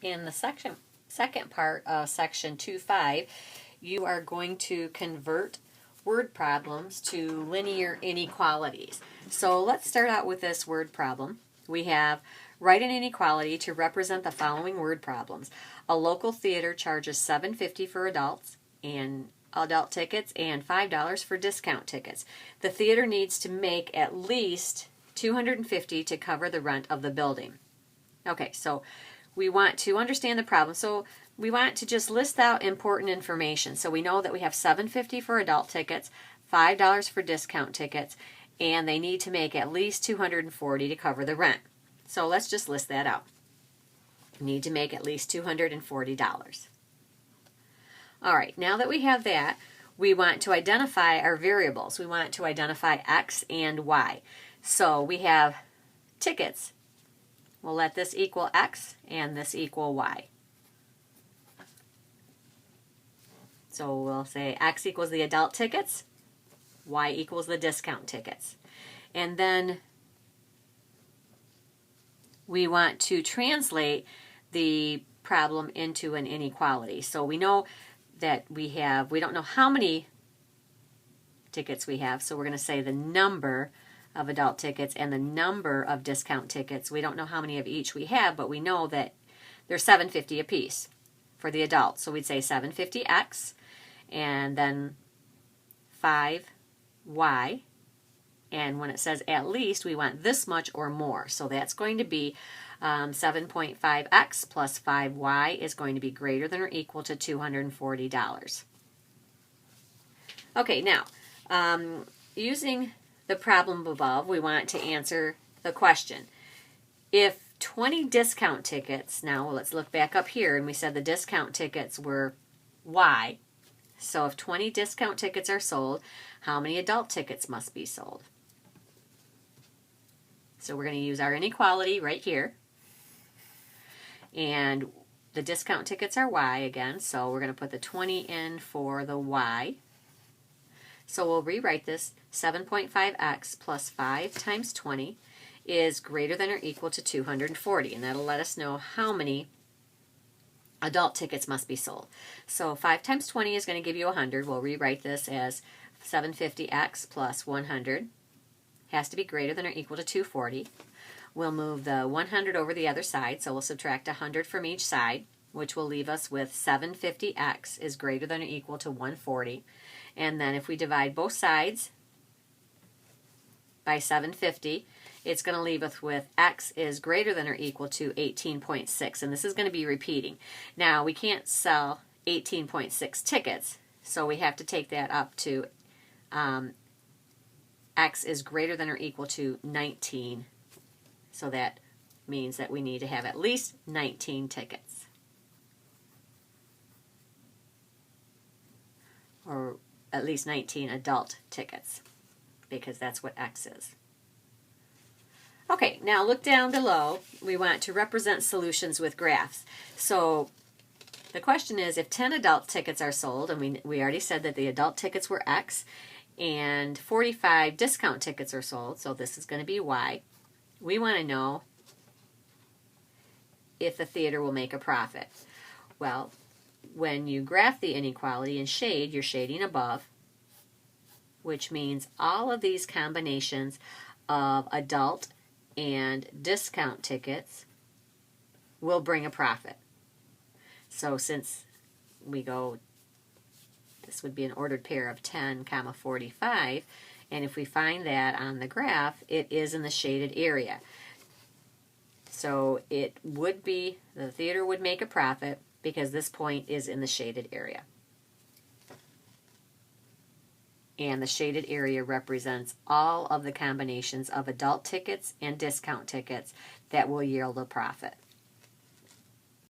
In the second part of section 2.5, you are going to convert word problems to linear inequalities. So let's start out with this word problem. We have write an inequality to represent the following word problems. A local theater charges $7.50 for adults and adult tickets and $5 for discount tickets. The theater needs to make at least $250 to cover the rent of the building. Okay, so we want to understand the problem. So we want to just list out important information. So we know that we have $7.50 for adult tickets, $5 for discount tickets, and they need to make at least $240 to cover the rent. So let's just list that out. We need to make at least $240. All right, now that we have that, we want to identify our variables. We want to identify X and Y. So we have tickets. We'll let this equal X and this equal Y. So we'll say X equals the adult tickets, Y equals the discount tickets. And then we want to translate the problem into an inequality. So we know that we don't know how many tickets we have, so we're going to say the number of adult tickets and the number of discount tickets. We don't know how many of each we have, but we know that they're $7.50 a piece for the adults. So we'd say $7.50X and then 5Y. And when it says at least, we want this much or more. So that's going to be 7.5X plus 5Y is going to be greater than or equal to $240. Okay, now, using the problem above, we want to answer the question. If 20 discount tickets, now let's look back up here, and we said the discount tickets were Y. So if 20 discount tickets are sold, how many adult tickets must be sold? So we're going to use our inequality right here. And the discount tickets are Y again, so we're going to put the 20 in for the Y. So we'll rewrite this. 7.5X plus 5 times 20 is greater than or equal to 240. And that'll let us know how many adult tickets must be sold. So 5 times 20 is going to give you 100. We'll rewrite this as 750X plus 100 has to be greater than or equal to 240. We'll move the 100 over the other side, so we'll subtract 100 from each side, which will leave us with 750X is greater than or equal to 140. And then if we divide both sides by 750, it's going to leave us with X is greater than or equal to 18.6. And this is going to be repeating. Now, we can't sell 18.6 tickets, so we have to take that up to X is greater than or equal to 19. So that means that we need to have at least 19 tickets. Or at least 19 adult tickets, because that's what X is. Okay, now look down below. We want to represent solutions with graphs. So the question is, if 10 adult tickets are sold, and we already said that the adult tickets were X, and 45 discount tickets are sold, so this is going to be Y, we want to know if the theater will make a profit. Well, when you graph the inequality and shade, you're shading above, which means all of these combinations of adult and discount tickets will bring a profit. So since we go, this would be an ordered pair of 10, 45, and if we find that on the graph, it is in the shaded area. So it would be, the theater would make a profit because this point is in the shaded area. And the shaded area represents all of the combinations of adult tickets and discount tickets that will yield a profit.